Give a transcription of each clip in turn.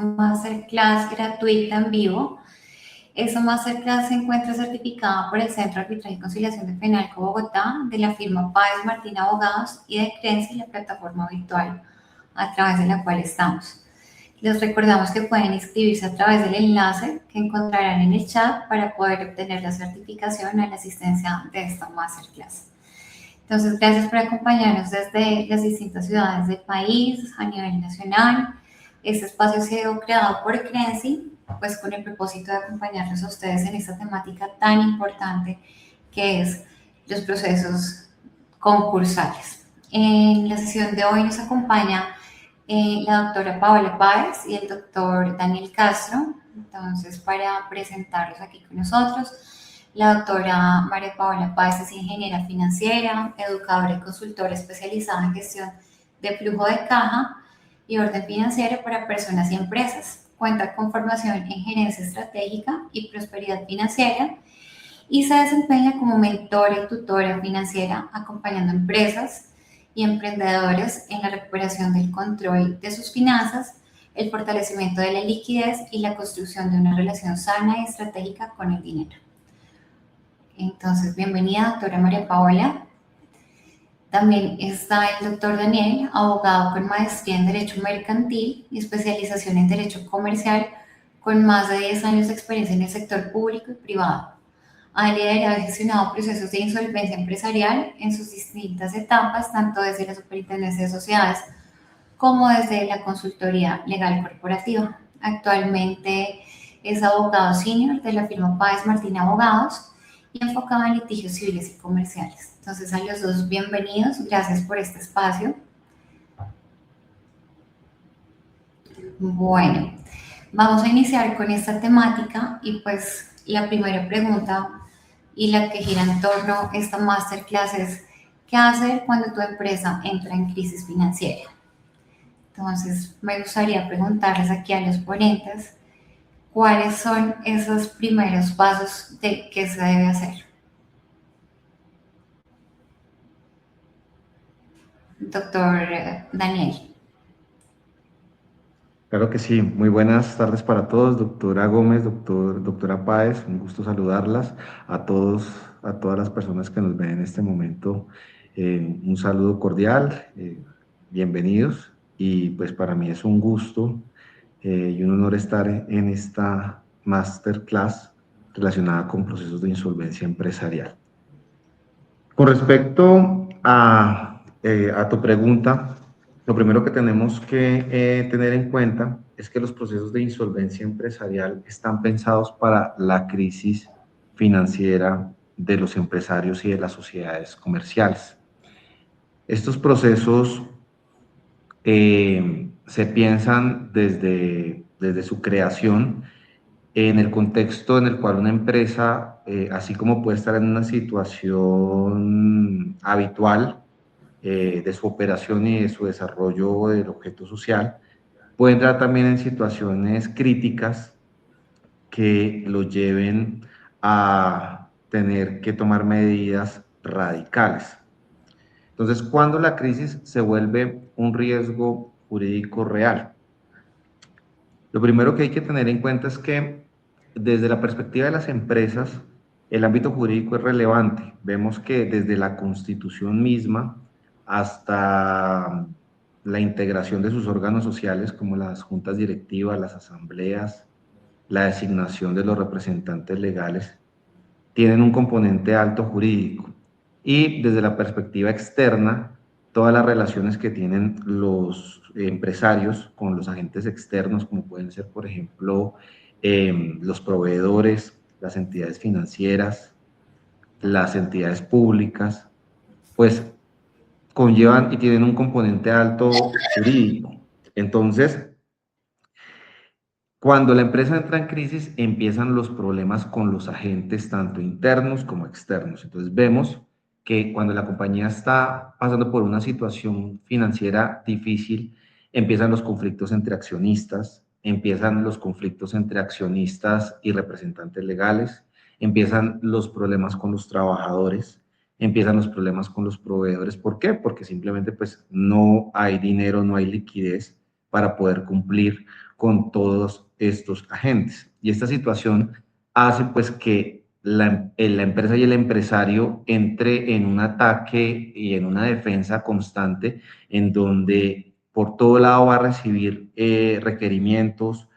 masterclass gratuita en vivo. Esta masterclass se encuentra certificada por el Centro de Arbitraje y Conciliación de FENALCO Bogotá, de la firma Páez Martín Abogados y de Crency, la plataforma virtual a través de la cual estamos. Les recordamos que pueden inscribirse a través del enlace que encontrarán en el chat para poder obtener la certificación a la asistencia de esta masterclass. Entonces, gracias por acompañarnos desde las distintas ciudades del país, a nivel nacional. Este espacio ha sido creado por Crency, pues con el propósito de acompañarlos a ustedes en esta temática tan importante que es los procesos concursales. En la sesión de hoy nos acompaña la doctora Paola Páez y el doctor Daniel Castro. Entonces, para presentarlos aquí con nosotros, la doctora María Paola Páez es ingeniera financiera, educadora y consultora especializada en gestión de flujo de caja y orden financiero para personas y empresas. Cuenta con formación en gerencia estratégica y prosperidad financiera y se desempeña como mentora y tutora financiera, acompañando empresas y emprendedores en la recuperación del control de sus finanzas, el fortalecimiento de la liquidez y la construcción de una relación sana y estratégica con el dinero. Entonces, bienvenida, doctora María Paola. También está el doctor Daniel, abogado con maestría en Derecho Mercantil y especialización en Derecho Comercial, con más de 10 años de experiencia en el sector público y privado. Ha liderado y gestionado procesos de insolvencia empresarial en sus distintas etapas, tanto desde la Superintendencia de Sociedades como desde la Consultoría Legal Corporativa. Actualmente es abogado senior de la firma Páez Martín Abogados y enfocado en litigios civiles y comerciales. Entonces, a los dos, bienvenidos. Gracias por este espacio. Bueno, vamos a iniciar con esta temática y pues la primera pregunta y la que gira en torno a esta masterclass es ¿qué hacer cuando tu empresa entra en crisis financiera? Entonces, me gustaría preguntarles aquí a los ponentes cuáles son esos primeros pasos de qué se debe hacer. Doctor Daniel. Claro que sí, muy buenas tardes para todos, doctora Gómez, doctora Páez, un gusto saludarlas, a todas las personas que nos ven en este momento, un saludo cordial, bienvenidos, y pues para mí es un gusto y un honor estar en esta masterclass relacionada con procesos de insolvencia empresarial. Con respecto a tu pregunta, lo primero que tenemos que tener en cuenta es que los procesos de insolvencia empresarial están pensados para la crisis financiera de los empresarios y de las sociedades comerciales. Estos procesos se piensan desde su creación en el contexto en el cual una empresa, así como puede estar en una situación habitual de su operación y de su desarrollo del objeto social, puede entrar también en situaciones críticas que lo lleven a tener que tomar medidas radicales. Entonces, ¿cuándo la crisis se vuelve un riesgo jurídico real? Lo primero que hay que tener en cuenta es que desde la perspectiva de las empresas, el ámbito jurídico es relevante. Vemos que desde la Constitución misma hasta la integración de sus órganos sociales, como las juntas directivas, las asambleas, la designación de los representantes legales, tienen un componente alto jurídico. Y desde la perspectiva externa, todas las relaciones que tienen los empresarios con los agentes externos, como pueden ser, por ejemplo, los proveedores, las entidades financieras, las entidades públicas, pues conllevan y tienen un componente alto jurídico. Entonces, cuando la empresa entra en crisis, empiezan los problemas con los agentes, tanto internos como externos. Entonces, vemos que cuando la compañía está pasando por una situación financiera difícil, empiezan los conflictos entre accionistas, empiezan los conflictos entre accionistas y representantes legales, empiezan los problemas con los trabajadores, empiezan los problemas con los proveedores. ¿Por qué? Porque simplemente pues no hay dinero, no hay liquidez para poder cumplir con todos estos agentes. Y esta situación hace pues que la empresa y el empresario entre en un ataque y en una defensa constante en donde por todo lado va a recibir requerimientos,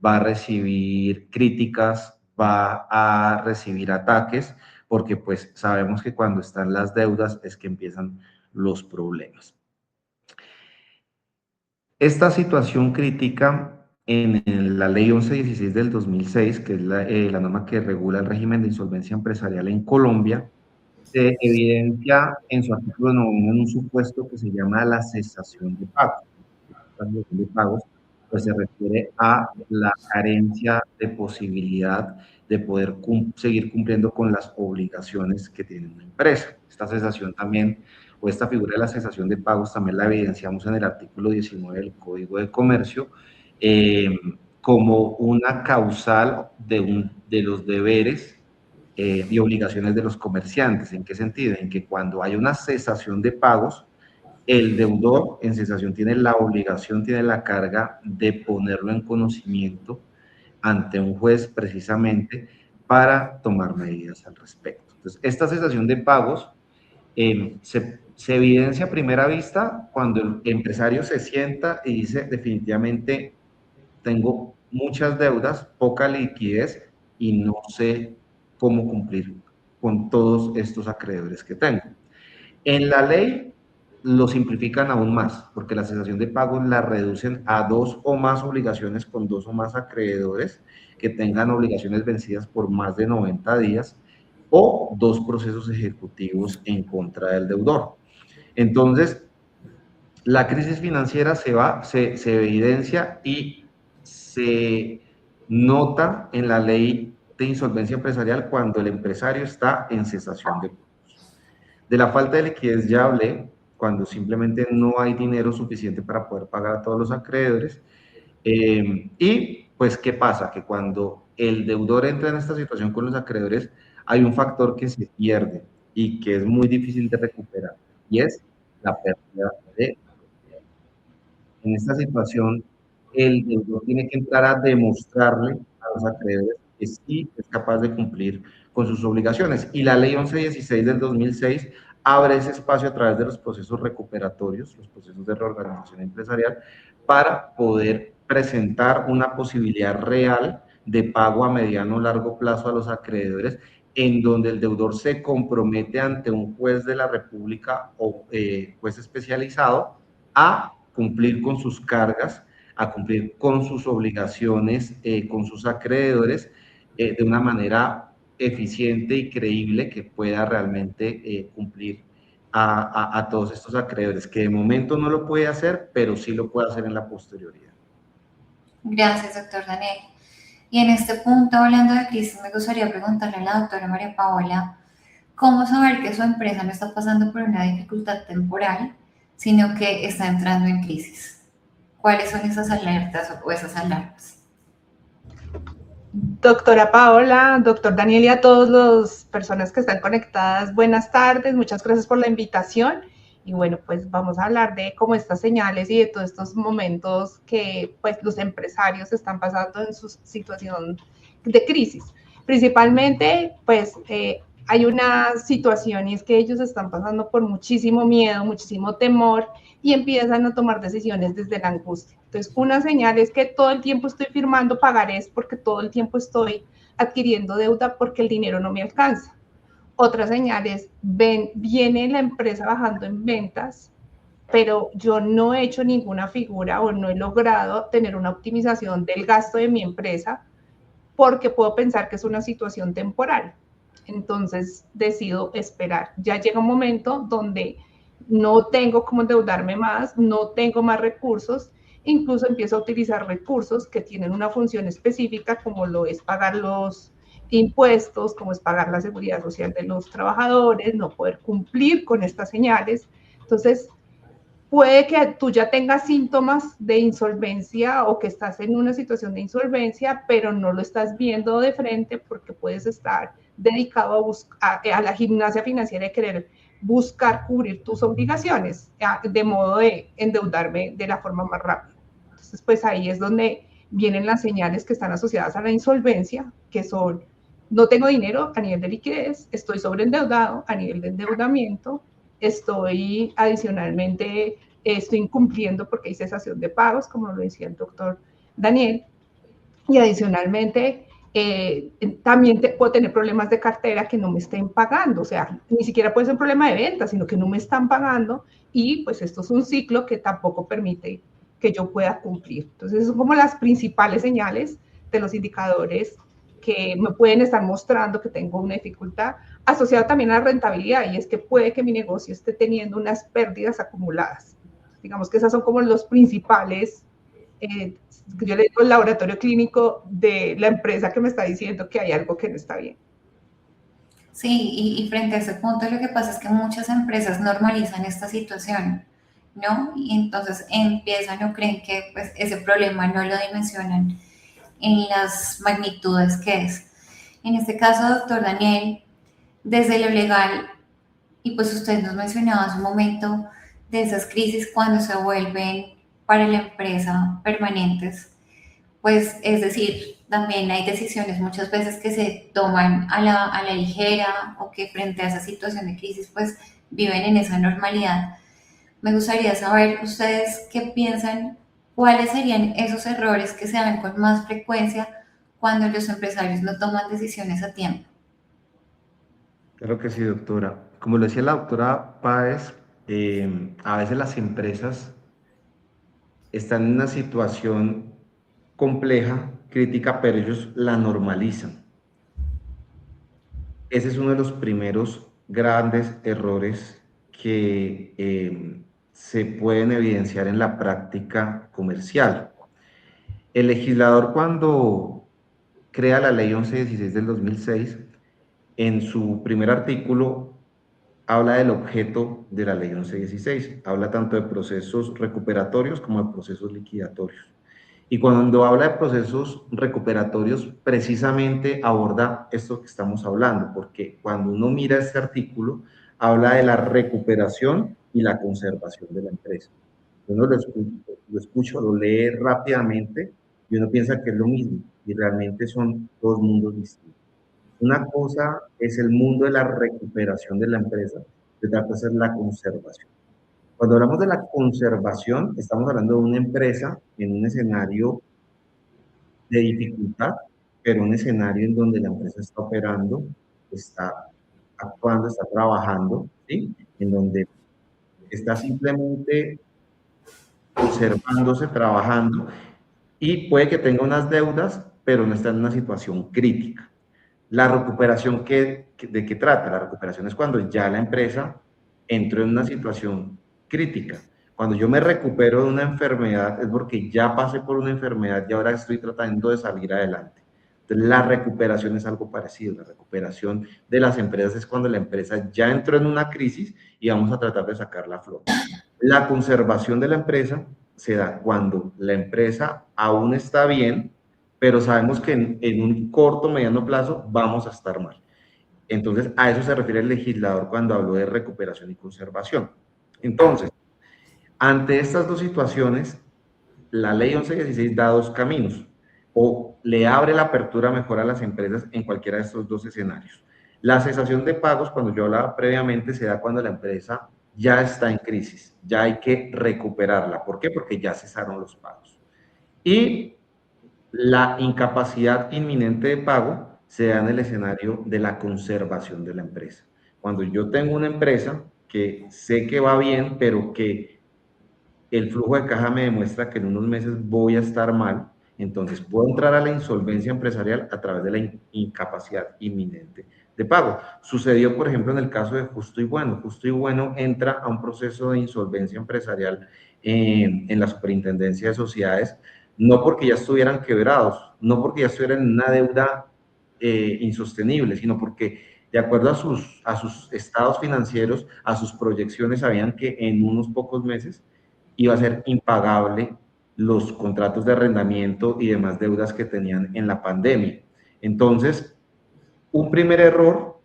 va a recibir críticas, va a recibir ataques, porque pues sabemos que cuando están las deudas es que empiezan los problemas. Esta situación crítica en la Ley 1116 del 2006, que es la norma que regula el régimen de insolvencia empresarial en Colombia, se evidencia en su artículo 9 en un supuesto que se llama la cesación de pagos. La cesación de pagos pues se refiere a la carencia de posibilidad de poder seguir cumpliendo con las obligaciones que tiene una empresa. Esta cesación también, o esta figura de la cesación de pagos, también la evidenciamos en el artículo 19 del Código de Comercio, como una causal de los deberes y obligaciones de los comerciantes. ¿En qué sentido? En que cuando hay una cesación de pagos, el deudor en cesación tiene la obligación, tiene la carga de ponerlo en conocimiento ante un juez precisamente para tomar medidas al respecto. Entonces, esta cesación de pagos se evidencia a primera vista cuando el empresario se sienta y dice definitivamente tengo muchas deudas, poca liquidez y no sé cómo cumplir con todos estos acreedores que tengo. En la ley lo simplifican aún más, porque la cesación de pagos la reducen a 2 o más obligaciones con 2 o más acreedores que tengan obligaciones vencidas por más de 90 días o 2 procesos ejecutivos en contra del deudor. Entonces, la crisis financiera se evidencia y se nota en la ley de insolvencia empresarial cuando el empresario está en cesación de pagos. De la falta de liquidez ya hablé, cuando simplemente no hay dinero suficiente para poder pagar a todos los acreedores. Y pues, ¿qué pasa? Que cuando el deudor entra en esta situación con los acreedores, hay un factor que se pierde y que es muy difícil de recuperar, y es la pérdida de. En esta situación, el deudor tiene que entrar a demostrarle a los acreedores que sí es capaz de cumplir con sus obligaciones. Y la ley 1116 del 2006 abre ese espacio a través de los procesos recuperatorios, los procesos de reorganización empresarial, para poder presentar una posibilidad real de pago a mediano o largo plazo a los acreedores, en donde el deudor se compromete ante un juez de la República o juez especializado a cumplir con sus cargas, a cumplir con sus obligaciones, con sus acreedores, de una manera eficiente y creíble que pueda realmente cumplir a todos estos acreedores, que de momento no lo puede hacer, pero sí lo puede hacer en la posterioridad. Gracias, doctor Daniel. Y en este punto, hablando de crisis, me gustaría preguntarle a la doctora María Paola, ¿cómo saber que su empresa no está pasando por una dificultad temporal, sino que está entrando en crisis? ¿Cuáles son esas alertas o esas alarmas? Doctora Paola, doctor Daniel y a todas las personas que están conectadas, buenas tardes, muchas gracias por la invitación. Y bueno, pues vamos a hablar de cómo estas señales y de todos estos momentos que pues los empresarios están pasando en su situación de crisis. Principalmente, pues hay una situación y es que ellos están pasando por muchísimo miedo, muchísimo temor y empiezan a tomar decisiones desde la angustia. Entonces, una señal es que todo el tiempo estoy firmando pagarés porque todo el tiempo estoy adquiriendo deuda porque el dinero no me alcanza. Otra señal es, viene la empresa bajando en ventas, pero yo no he hecho ninguna figura o no he logrado tener una optimización del gasto de mi empresa porque puedo pensar que es una situación temporal. Entonces decido esperar. Ya llega un momento donde no tengo cómo endeudarme más, no tengo más recursos, incluso empiezo a utilizar recursos que tienen una función específica, como lo es pagar los impuestos, como es pagar la seguridad social de los trabajadores, no poder cumplir con estas señales. Entonces, puede que tú ya tengas síntomas de insolvencia o que estás en una situación de insolvencia, pero no lo estás viendo de frente porque puedes estar dedicado a la gimnasia financiera de querer buscar cubrir tus obligaciones, de modo de endeudarme de la forma más rápida. Entonces, pues ahí es donde vienen las señales que están asociadas a la insolvencia, que son: no tengo dinero a nivel de liquidez, estoy sobreendeudado a nivel de endeudamiento, estoy adicionalmente, estoy incumpliendo porque hay cesación de pagos, como lo decía el doctor Daniel, y adicionalmente también puedo tener problemas de cartera que no me estén pagando, o sea, ni siquiera puede ser un problema de venta, sino que no me están pagando, y pues esto es un ciclo que tampoco permite que yo pueda cumplir. Entonces, son como las principales señales de los indicadores que me pueden estar mostrando que tengo una dificultad, asociado también a la rentabilidad, y es que puede que mi negocio esté teniendo unas pérdidas acumuladas. Digamos que esas son como los principales, yo le digo, el laboratorio clínico de la empresa que me está diciendo que hay algo que no está bien. Sí, y frente a ese punto lo que pasa es que muchas empresas normalizan esta situación, ¿no? Y entonces empiezan o creen que pues, ese problema no lo dimensionan en las magnitudes que es. En este caso, doctor Daniel, desde lo legal, y pues usted nos mencionaba hace un momento de esas crisis cuando se vuelven para la empresa permanentes, pues es decir, también hay decisiones muchas veces que se toman a la ligera o que frente a esa situación de crisis pues viven en esa normalidad. Me gustaría saber ustedes qué piensan, cuáles serían esos errores que se dan con más frecuencia cuando los empresarios no toman decisiones a tiempo. Claro que sí, doctora. Como lo decía la doctora Páez, a veces las empresas están en una situación compleja, crítica, pero ellos la normalizan. Ese es uno de los primeros grandes errores que se pueden evidenciar en la práctica comercial. El legislador, cuando crea la ley 1116 del 2006, en su primer artículo habla del objeto de la ley 1116, habla tanto de procesos recuperatorios como de procesos liquidatorios. Y cuando habla de procesos recuperatorios, precisamente aborda esto que estamos hablando, porque cuando uno mira este artículo, habla de la recuperación y la conservación de la empresa. Uno lo escucha, lo lee rápidamente y uno piensa que es lo mismo, y realmente son dos mundos distintos. Una cosa es el mundo de la recuperación de la empresa, y otra cosa es la conservación. Cuando hablamos de la conservación, estamos hablando de una empresa en un escenario de dificultad, pero un escenario en donde la empresa está operando, está actuando, está trabajando, ¿sí? En donde está simplemente conservándose, trabajando, y puede que tenga unas deudas, pero no está en una situación crítica. La recuperación, ¿de qué trata? La recuperación es cuando ya la empresa entró en una situación crítica. Cuando yo me recupero de una enfermedad es porque ya pasé por una enfermedad y ahora estoy tratando de salir adelante. Entonces, la recuperación es algo parecido. La recuperación de las empresas es cuando la empresa ya entró en una crisis y vamos a tratar de sacarla a flote. La conservación de la empresa se da cuando la empresa aún está bien, pero sabemos que en un corto, mediano plazo vamos a estar mal. Entonces, a eso se refiere el legislador cuando habló de recuperación y conservación. Entonces, ante estas dos situaciones, la ley 1116 da dos caminos, o le abre la apertura mejor a las empresas en cualquiera de estos dos escenarios. La cesación de pagos, cuando yo hablaba previamente, se da cuando la empresa ya está en crisis, ya hay que recuperarla. ¿Por qué? Porque ya cesaron los pagos. Y la incapacidad inminente de pago se da en el escenario de la conservación de la empresa. Cuando yo tengo una empresa que sé que va bien, pero que el flujo de caja me demuestra que en unos meses voy a estar mal, entonces puedo entrar a la insolvencia empresarial a través de la incapacidad inminente de pago. Sucedió, por ejemplo, en el caso de Justo y Bueno. Justo y Bueno entra a un proceso de insolvencia empresarial en la Superintendencia de Sociedades, no porque ya estuvieran quebrados, no porque ya estuvieran en una deuda insostenible, sino porque de acuerdo a sus estados financieros, a sus proyecciones, sabían que en unos pocos meses iba a ser impagable los contratos de arrendamiento y demás deudas que tenían en la pandemia. Entonces, un primer error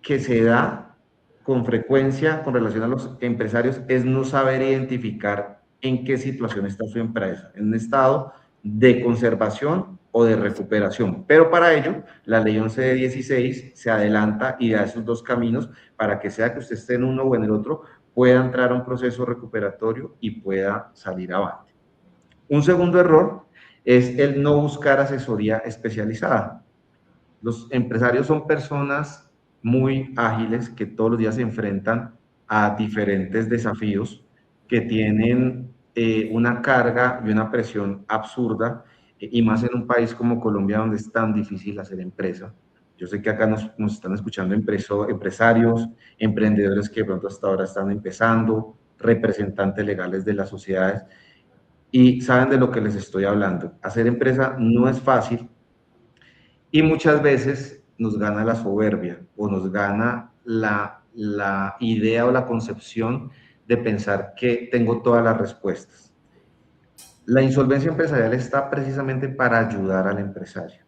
que se da con frecuencia con relación a los empresarios es no saber identificar en qué situación está su empresa, en un estado de conservación o de recuperación. Pero para ello, la ley 11 de 16 se adelanta y da esos dos caminos para que sea que usted esté en uno o en el otro, pueda entrar a un proceso recuperatorio y pueda salir avante. Un segundo error es el no buscar asesoría especializada. Los empresarios son personas muy ágiles que todos los días se enfrentan a diferentes desafíos que tienen una carga y una presión absurda, y más en un país como Colombia donde es tan difícil hacer empresa. Yo sé que acá nos están escuchando empresarios, emprendedores que de pronto hasta ahora están empezando, representantes legales de las sociedades, y saben de lo que les estoy hablando. Hacer empresa no es fácil, y muchas veces nos gana la soberbia o nos gana la idea o la concepción de pensar que tengo todas las respuestas. La insolvencia empresarial está precisamente para ayudar al empresario.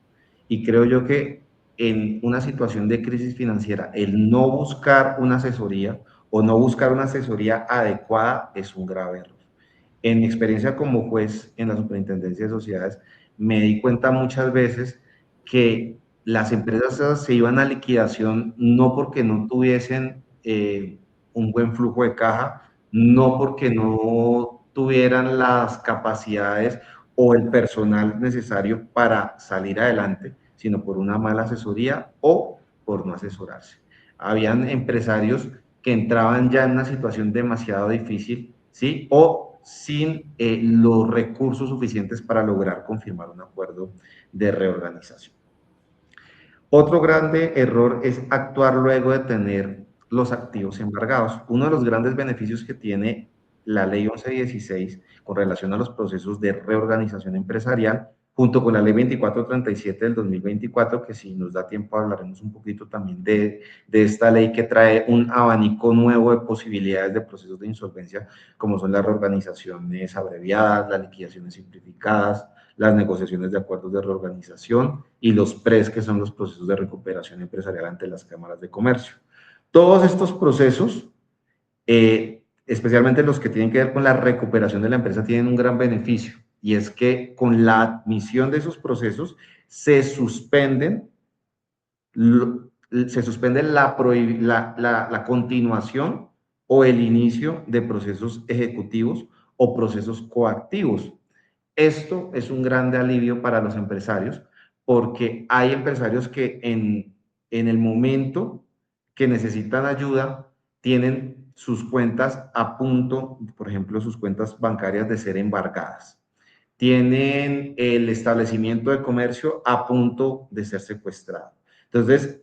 Y creo yo que en una situación de crisis financiera, el no buscar una asesoría o no buscar una asesoría adecuada es un grave error. En mi experiencia como juez en la Superintendencia de Sociedades, me di cuenta muchas veces que las empresas se iban a liquidación no porque no tuviesen un buen flujo de caja, no porque no tuvieran las capacidades o el personal necesario para salir adelante, sino por una mala asesoría o por no asesorarse. Habían empresarios que entraban ya en una situación demasiado difícil, ¿sí? O sin los recursos suficientes para lograr confirmar un acuerdo de reorganización. Otro grande error es actuar luego de tener los activos embargados. Uno de los grandes beneficios que tiene la ley 1116 con relación a los procesos de reorganización empresarial, junto con la ley 2437 del 2024, que si nos da tiempo hablaremos un poquito también de esta ley que trae un abanico nuevo de posibilidades de procesos de insolvencia, como son las reorganizaciones abreviadas, las liquidaciones simplificadas, las negociaciones de acuerdos de reorganización y los PRES, que son los procesos de recuperación empresarial ante las cámaras de comercio. Todos estos procesos, especialmente los que tienen que ver con la recuperación de la empresa, tienen un gran beneficio, y es que con la admisión de esos procesos se suspende la continuación o el inicio de procesos ejecutivos o procesos coactivos. Esto es un grande alivio para los empresarios, porque hay empresarios que en el momento que necesitan ayuda tienen sus cuentas a punto, por ejemplo, sus cuentas bancarias de ser embargadas. Tienen el establecimiento de comercio a punto de ser secuestrado. Entonces,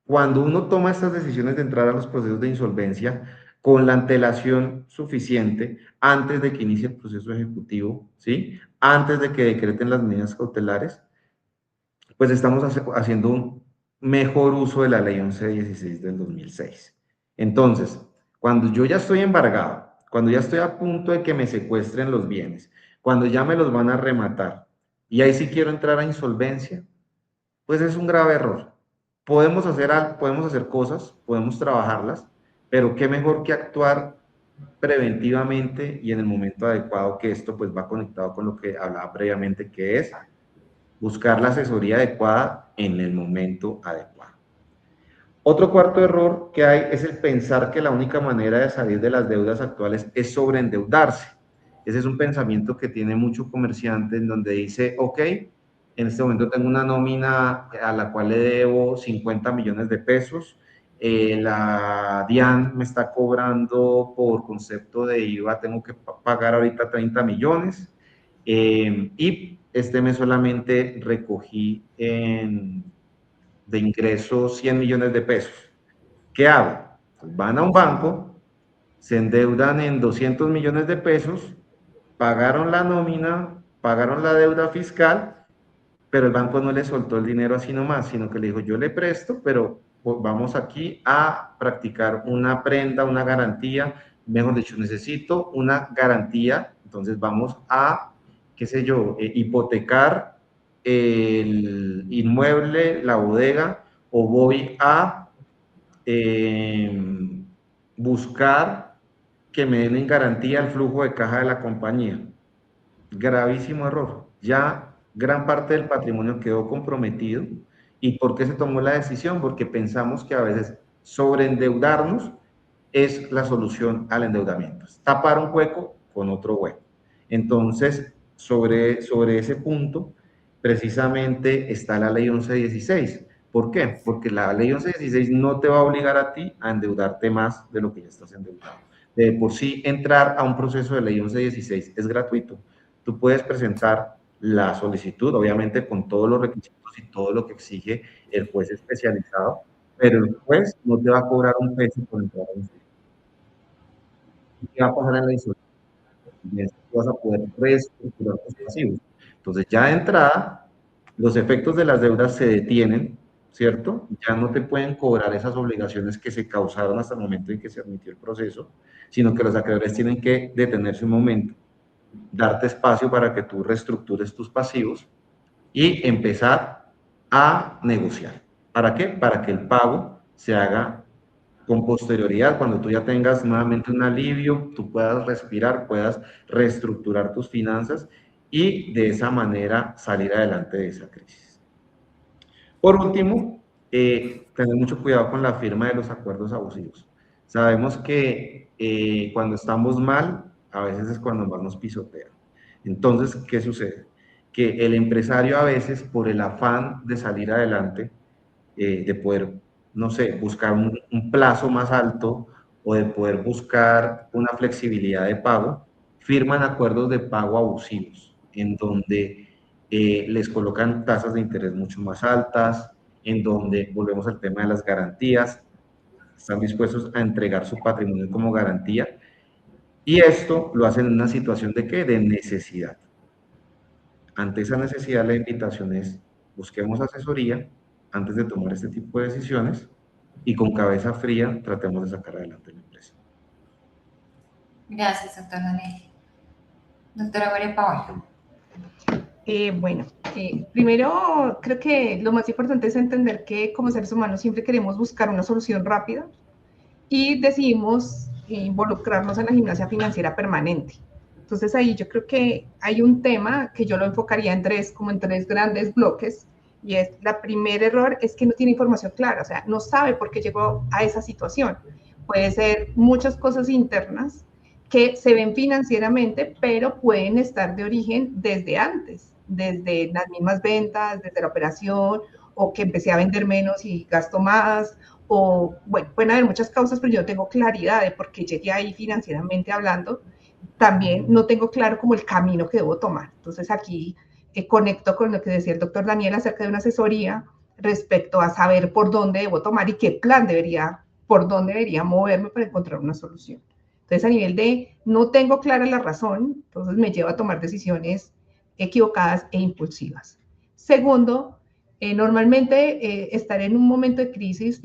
cuando uno toma estas decisiones de entrar a los procesos de insolvencia con la antelación suficiente antes de que inicie el proceso ejecutivo, ¿sí? Antes de que decreten las medidas cautelares, pues estamos haciendo un mejor uso de la ley 1116 del 2006. Entonces, cuando yo ya estoy embargado, cuando ya estoy a punto de que me secuestren los bienes, cuando ya me los van a rematar, y ahí sí quiero entrar a insolvencia, pues es un grave error. Podemos hacer cosas, podemos trabajarlas, pero qué mejor que actuar preventivamente y en el momento adecuado, que esto pues va conectado con lo que hablaba previamente, que es buscar la asesoría adecuada en el momento adecuado. Otro cuarto error que hay es el pensar que la única manera de salir de las deudas actuales es sobreendeudarse. Ese es un pensamiento que tiene mucho comerciante, en donde dice, ok, en este momento tengo una nómina a la cual le debo 50 millones de pesos, la DIAN me está cobrando por concepto de IVA, tengo que pagar ahorita 30 millones, y este mes solamente recogí de ingresos 100 millones de pesos. ¿Qué hago? Pues van a un banco, se endeudan en 200 millones de pesos, pagaron la nómina, pagaron la deuda fiscal, pero el banco no le soltó el dinero así nomás, sino que le dijo, yo le presto, pero pues vamos aquí a practicar una prenda, una garantía, mejor dicho, necesito una garantía, entonces vamos a, qué sé yo, hipotecar el inmueble, la bodega, o voy a buscar que me den en garantía el flujo de caja de la compañía. gravísimo error. Ya gran parte del patrimonio quedó comprometido. ¿Y por qué se tomó la decisión? Porque pensamos que a veces sobreendeudarnos es la solución al endeudamiento. Es tapar un hueco con otro hueco. Entonces, sobre ese punto, precisamente está la ley 1116. ¿Por qué? Porque la ley 1116 no te va a obligar a ti a endeudarte más de lo que ya estás endeudado. De por sí, entrar a un proceso de ley 1116 es gratuito. Tú puedes presentar la solicitud, obviamente con todos los requisitos y todo lo que exige el juez especializado, pero el juez no te va a cobrar un peso por entrar a un. ¿Qué va a pasar en la insolución? Vas a poder reestructurar tus pasivos. Entonces, ya de entrada, los efectos de las deudas se detienen, ¿cierto? Ya no te pueden cobrar esas obligaciones que se causaron hasta el momento en que se admitió el proceso, sino que los acreedores tienen que detenerse un momento, darte espacio para que tú reestructures tus pasivos y empezar a negociar. ¿Para qué? Para que el pago se haga con posterioridad, cuando tú ya tengas nuevamente un alivio, tú puedas respirar, puedas reestructurar tus finanzas y de esa manera salir adelante de esa crisis. Por último, tener mucho cuidado con la firma de los acuerdos abusivos. Sabemos que cuando estamos mal, a veces es cuando más nos pisotean. Entonces, ¿qué sucede? Que el empresario a veces, por el afán de salir adelante, de poder, no sé, buscar un plazo más alto o de poder buscar una flexibilidad de pago, firman acuerdos de pago abusivos, en donde les colocan tasas de interés mucho más altas, en donde volvemos al tema de las garantías, están dispuestos a entregar su patrimonio como garantía, y esto lo hacen en una situación de ¿qué? De necesidad. Ante esa necesidad, la invitación es busquemos asesoría antes de tomar este tipo de decisiones y con cabeza fría tratemos de sacar adelante la empresa. Gracias, doctor Daniel. Doctora María Paola. Primero creo que lo más importante es entender que como seres humanos siempre queremos buscar una solución rápida y decidimos involucrarnos en la gimnasia financiera permanente. Entonces ahí yo creo que hay un tema que yo lo enfocaría en tres grandes bloques, y es, la primer error es que no tiene información clara, o sea, no sabe por qué llegó a esa situación. Puede ser muchas cosas internas que se ven financieramente, pero pueden estar de origen desde antes, desde las mismas ventas, desde la operación, o que empecé a vender menos y gasto más, o bueno, pueden haber muchas causas, pero yo no tengo claridad de por qué llegué ahí financieramente hablando. También no tengo claro como el camino que debo tomar. Entonces aquí conecto con lo que decía el doctor Daniel acerca de una asesoría respecto a saber por dónde debo tomar y qué plan por dónde debería moverme para encontrar una solución. Entonces, a nivel de no tengo clara la razón, entonces me lleva a tomar decisiones equivocadas e impulsivas. Segundo, normalmente estar en un momento de crisis,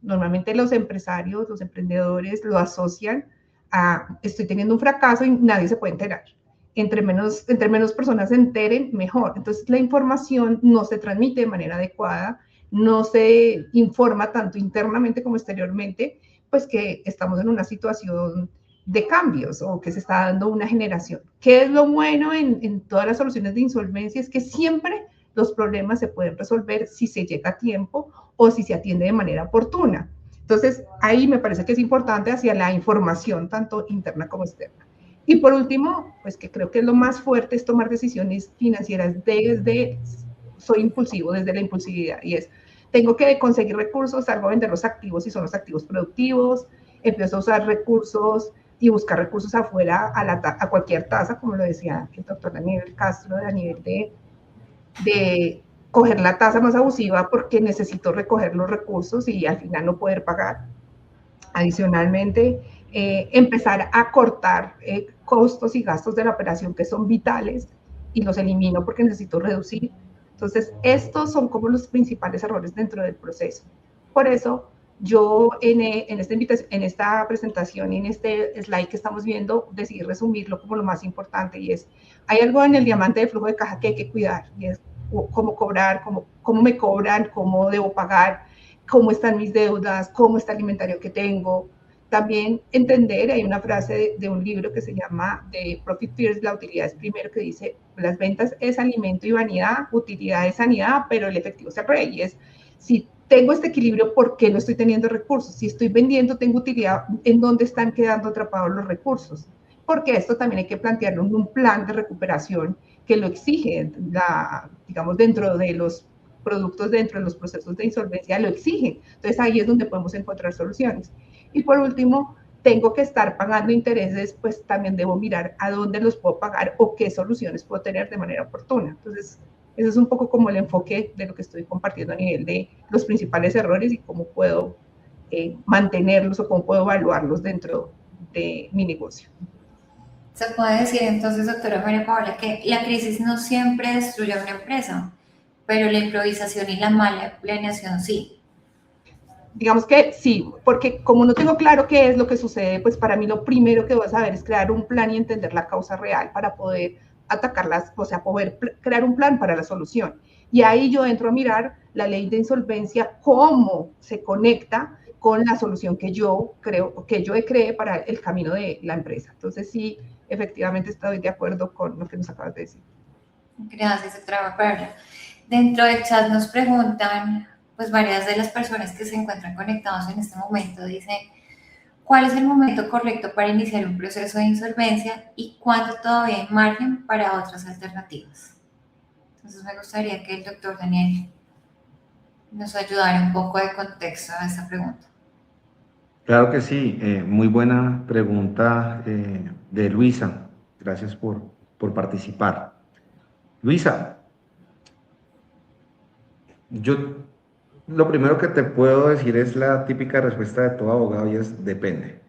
normalmente los empresarios, los emprendedores lo asocian a estoy teniendo un fracaso y nadie se puede enterar. Entre menos personas se enteren, mejor. Entonces, la información no se transmite de manera adecuada, no se informa tanto internamente como exteriormente, pues que estamos en una situación de cambios o que se está dando una generación. ¿Qué es lo bueno en todas las soluciones de insolvencia? Es que siempre los problemas se pueden resolver si se llega a tiempo o si se atiende de manera oportuna. Entonces, ahí me parece que es importante hacia la información, tanto interna como externa. Y por último, pues que creo que es lo más fuerte es tomar decisiones financieras soy impulsivo, desde la impulsividad, y es, tengo que conseguir recursos, salgo a vender los activos si son los activos productivos, empiezo a usar recursos y buscar recursos afuera a cualquier tasa, como lo decía el doctor Daniel Castro, a nivel de coger la tasa más abusiva porque necesito recoger los recursos y al final no poder pagar. Adicionalmente, empezar a cortar costos y gastos de la operación que son vitales y los elimino porque necesito reducir. Entonces, estos son como los principales errores dentro del proceso. Por eso, yo en esta presentación y en este slide que estamos viendo, decidí resumirlo como lo más importante, y es, hay algo en el diamante de flujo de caja que hay que cuidar, y es cómo cobrar, cómo me cobran, cómo debo pagar, cómo están mis deudas, cómo está el inventario que tengo, también entender, hay una frase de un libro que se llama The Profit First, la utilidad es primero, que dice, las ventas es alimento y vanidad, utilidad es sanidad, pero el efectivo es el rey. Y es, si tengo este equilibrio, ¿por qué no estoy teniendo recursos? Si estoy vendiendo, tengo utilidad, ¿en dónde están quedando atrapados los recursos? Porque esto también hay que plantearlo en un plan de recuperación que lo exige, digamos, dentro de los productos, dentro de los procesos de insolvencia, lo exigen. Entonces ahí es donde podemos encontrar soluciones. Y por último, tengo que estar pagando intereses, pues también debo mirar a dónde los puedo pagar o qué soluciones puedo tener de manera oportuna. Entonces, eso es un poco como el enfoque de lo que estoy compartiendo a nivel de los principales errores y cómo puedo mantenerlos o cómo puedo evaluarlos dentro de mi negocio. Se puede decir entonces, doctora María Paola, que la crisis no siempre destruye a una empresa, pero la improvisación y la mala planeación sí. Digamos que sí, porque como no tengo claro qué es lo que sucede, pues para mí lo primero que voy a saber es crear un plan y entender la causa real para poder atacarlas, o sea, poder crear un plan para la solución. Y ahí yo entro a mirar la ley de insolvencia, cómo se conecta con la solución que yo creo, que yo creé para el camino de la empresa. Entonces sí, efectivamente estoy de acuerdo con lo que nos acabas de decir. Gracias, doctora Paola. Dentro del chat nos preguntan, pues varias de las personas que se encuentran conectados en este momento dicen, ¿cuál es el momento correcto para iniciar un proceso de insolvencia y cuándo todavía hay margen para otras alternativas? Entonces me gustaría que el doctor Daniel nos ayudara un poco de contexto a esta pregunta. Claro que sí, muy buena pregunta de Luisa. Gracias por participar. Luisa, yo lo primero que te puedo decir es la típica respuesta de todo abogado y es depende.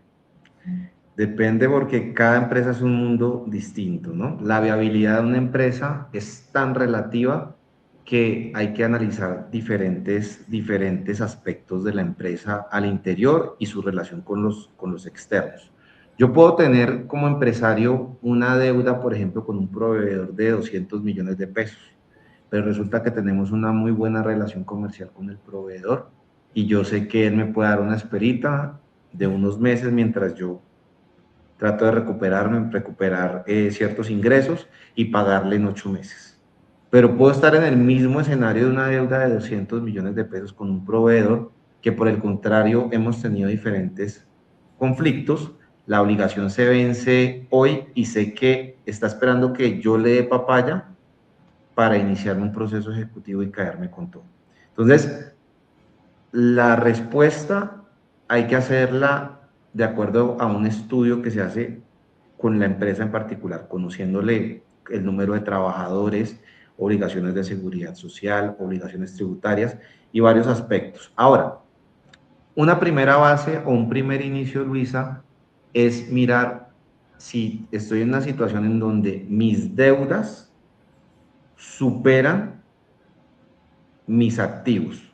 Depende porque cada empresa es un mundo distinto, ¿no? La viabilidad de una empresa es tan relativa que hay que analizar diferentes aspectos de la empresa al interior y su relación con los externos. Yo puedo tener como empresario una deuda, por ejemplo, con un proveedor de 200 millones de pesos, pero resulta que tenemos una muy buena relación comercial con el proveedor y yo sé que él me puede dar una esperita de unos meses mientras yo trato de recuperar ciertos ingresos y pagarle en 8 meses. Pero puedo estar en el mismo escenario de una deuda de 200 millones de pesos con un proveedor que por el contrario hemos tenido diferentes conflictos. La obligación se vence hoy y sé que está esperando que yo le dé papaya para iniciar un proceso ejecutivo y caerme con todo. Entonces, la respuesta hay que hacerla de acuerdo a un estudio que se hace con la empresa en particular, conociéndole el número de trabajadores, obligaciones de seguridad social, obligaciones tributarias y varios aspectos. Ahora, una primera base o un primer inicio, Luisa, es mirar si estoy en una situación en donde mis deudas superan mis activos.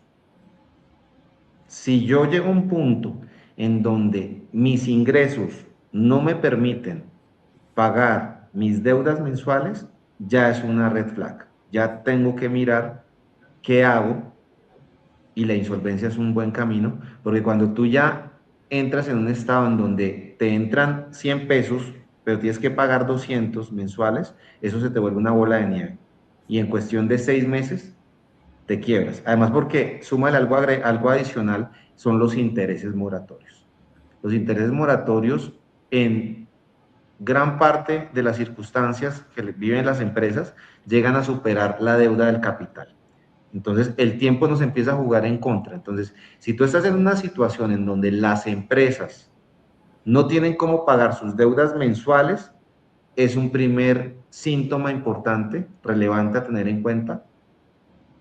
Si yo llego a un punto en donde mis ingresos no me permiten pagar mis deudas mensuales, ya es una red flag. Ya tengo que mirar qué hago y la insolvencia es un buen camino, porque cuando tú ya entras en un estado en donde te entran 100 pesos, pero tienes que pagar 200 mensuales, eso se te vuelve una bola de nieve. Y en cuestión de 6 meses te quiebras. Además, porque súmale algo adicional, son los intereses moratorios. Los intereses moratorios en gran parte de las circunstancias que viven las empresas llegan a superar la deuda del capital. Entonces, el tiempo nos empieza a jugar en contra. Entonces, si tú estás en una situación en donde las empresas no tienen cómo pagar sus deudas mensuales, es un primer síntoma importante, relevante a tener en cuenta,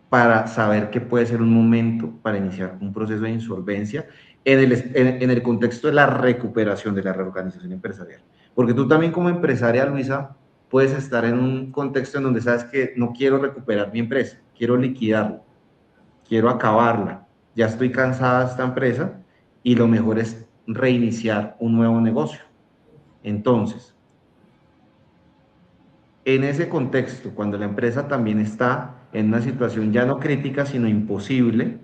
para saber que puede ser un momento para iniciar un proceso de insolvencia en el contexto de la recuperación, de la reorganización empresarial. Porque tú también como empresaria, Luisa, puedes estar en un contexto en donde sabes que no quiero recuperar mi empresa, quiero liquidarla, quiero acabarla, ya estoy cansada de esta empresa y lo mejor es reiniciar un nuevo negocio. Entonces, en ese contexto, cuando la empresa también está en una situación ya no crítica, sino imposible,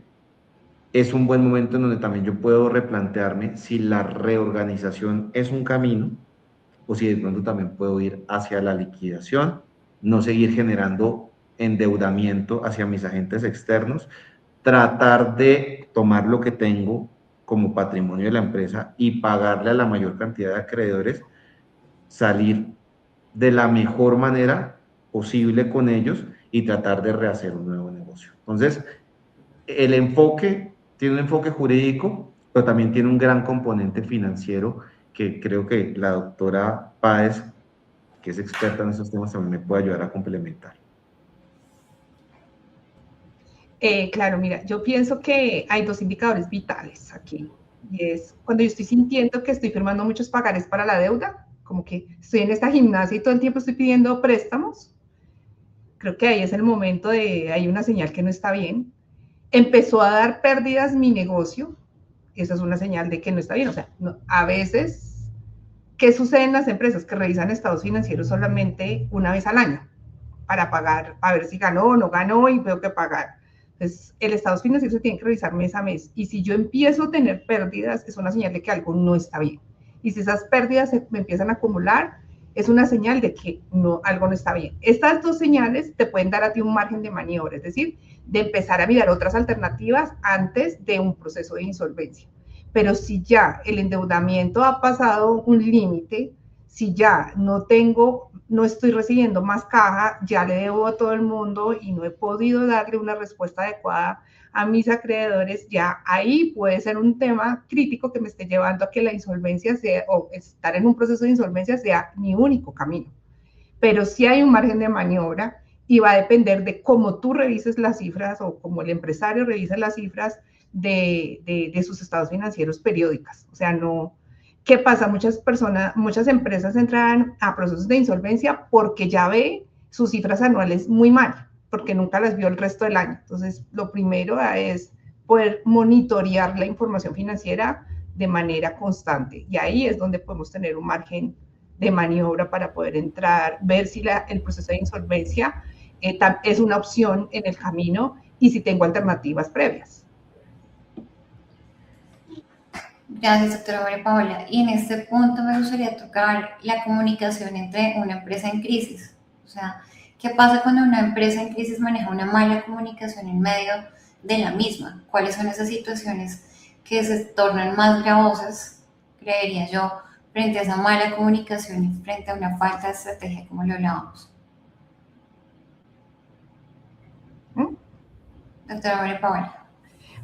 es un buen momento en donde también yo puedo replantearme si la reorganización es un camino o si de pronto también puedo ir hacia la liquidación, no seguir generando endeudamiento hacia mis agentes externos, tratar de tomar lo que tengo como patrimonio de la empresa y pagarle a la mayor cantidad de acreedores, salir de la mejor manera posible con ellos y tratar de rehacer un nuevo negocio. Entonces, el enfoque tiene un enfoque jurídico, pero también tiene un gran componente financiero que creo que la doctora Páez, que es experta en esos temas, también me puede ayudar a complementar. Claro, mira, yo pienso que hay dos indicadores vitales aquí. Y es cuando yo estoy sintiendo que estoy firmando muchos pagares para la deuda, como que estoy en esta gimnasia y todo el tiempo estoy pidiendo préstamos, creo que ahí es el momento de, hay una señal que no está bien. Empezó a dar pérdidas mi negocio, esa es una señal de que no está bien. O sea, no, a veces, ¿qué sucede en las empresas? Que revisan estados financieros solamente una vez al año para pagar, a ver si ganó o no ganó y tengo que pagar. Entonces, el estado financiero se tiene que revisar mes a mes. Y si yo empiezo a tener pérdidas, es una señal de que algo no está bien. Y si esas pérdidas me empiezan a acumular, es una señal de que no, algo no está bien. Estas dos señales te pueden dar a ti un margen de maniobra, es decir, de empezar a mirar otras alternativas antes de un proceso de insolvencia. Pero si ya el endeudamiento ha pasado un límite, si ya no tengo, no estoy recibiendo más caja, ya le debo a todo el mundo y no he podido darle una respuesta adecuada a mis acreedores, ya ahí puede ser un tema crítico que me esté llevando a que la insolvencia sea, o estar en un proceso de insolvencia sea mi único camino. Pero sí hay un margen de maniobra y va a depender de cómo tú revises las cifras o cómo el empresario revisa las cifras de sus estados financieros periódicas. O sea, no, ¿qué pasa? Muchas personas, muchas empresas entran a procesos de insolvencia porque ya ve sus cifras anuales muy mal, porque nunca las vio el resto del año. Entonces, lo primero es poder monitorear la información financiera de manera constante. Y ahí es donde podemos tener un margen de maniobra para poder entrar, ver si el proceso de insolvencia es una opción en el camino y si tengo alternativas previas. Gracias, doctora María Paola. Y en este punto me gustaría tocar la comunicación entre una empresa en crisis. O sea, ¿qué pasa cuando una empresa en crisis maneja una mala comunicación en medio de la misma? ¿Cuáles son esas situaciones que se tornan más gravosas, creería yo, frente a esa mala comunicación y frente a una falta de estrategia, como lo hablábamos? Doctora María Paola.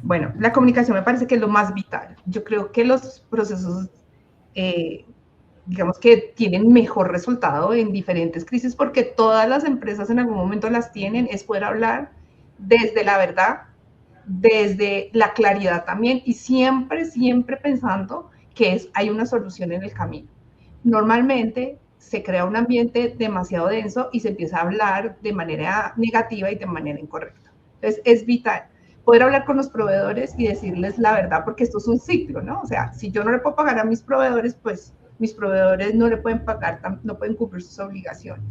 Bueno, la comunicación me parece que es lo más vital. Yo creo que los procesos, digamos que tienen mejor resultado en diferentes crisis porque todas las empresas en algún momento las tienen, es poder hablar desde la verdad, desde la claridad también y siempre, siempre pensando que hay una solución en el camino. Normalmente se crea un ambiente demasiado denso y se empieza a hablar de manera negativa y de manera incorrecta. Entonces, es vital poder hablar con los proveedores y decirles la verdad, porque esto es un ciclo, ¿no? O sea, si yo no le puedo pagar a mis proveedores, pues mis proveedores no le pueden pagar, no pueden cumplir sus obligaciones.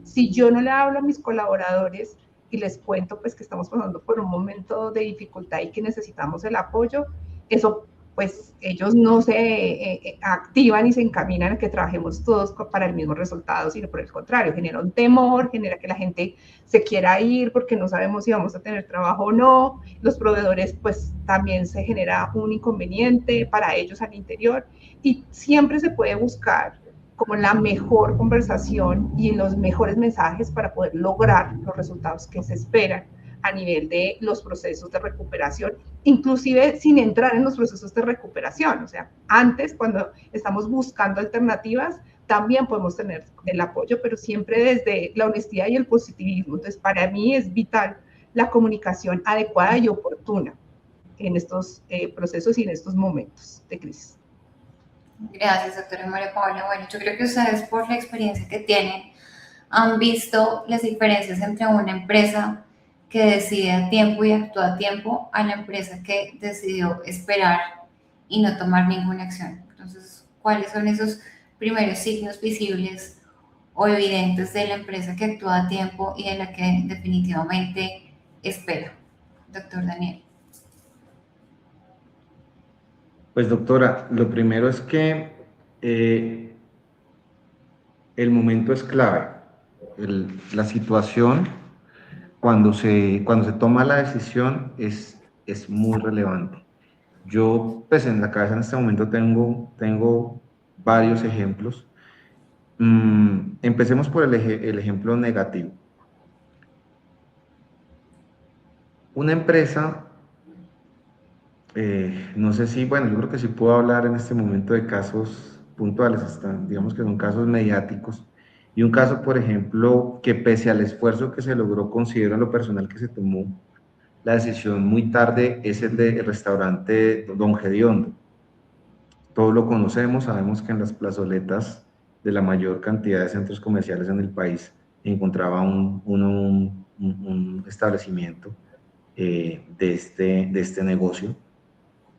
Si yo no le hablo a mis colaboradores y les cuento pues que estamos pasando por un momento de dificultad y que necesitamos el apoyo, eso pues ellos no se activan y se encaminan a que trabajemos todos para el mismo resultado, sino por el contrario, genera un temor, genera que la gente se quiera ir porque no sabemos si vamos a tener trabajo o no. Los proveedores pues también se genera un inconveniente para ellos al interior y siempre se puede buscar como la mejor conversación y los mejores mensajes para poder lograr los resultados que se esperan a nivel de los procesos de recuperación, inclusive sin entrar en los procesos de recuperación. O sea, antes, cuando estamos buscando alternativas, también podemos tener el apoyo, pero siempre desde la honestidad y el positivismo. Entonces, para mí es vital la comunicación adecuada y oportuna en estos procesos y en estos momentos de crisis. Gracias, doctora María Paola. Bueno, yo creo que ustedes, por la experiencia que tienen, han visto las diferencias entre una empresa que decide a tiempo y actúa a tiempo a la empresa que decidió esperar y no tomar ninguna acción. Entonces, ¿cuáles son esos primeros signos visibles o evidentes de la empresa que actúa a tiempo y de la que definitivamente espera? Doctor Daniel. Pues doctora, lo primero es que el momento es clave. La situación, cuando se toma la decisión, es muy relevante. Yo, pues en la cabeza en este momento tengo varios ejemplos. Empecemos por el ejemplo negativo. Una empresa, no sé si, bueno, yo creo que sí puedo hablar en este momento de casos puntuales, digamos que son casos mediáticos. Y un caso, por ejemplo, que pese al esfuerzo que se logró, considero en lo personal que se tomó la decisión muy tarde, es el del restaurante Don Gediondo. Todos lo conocemos, sabemos que en las plazoletas de la mayor cantidad de centros comerciales en el país encontraba un establecimiento de este negocio.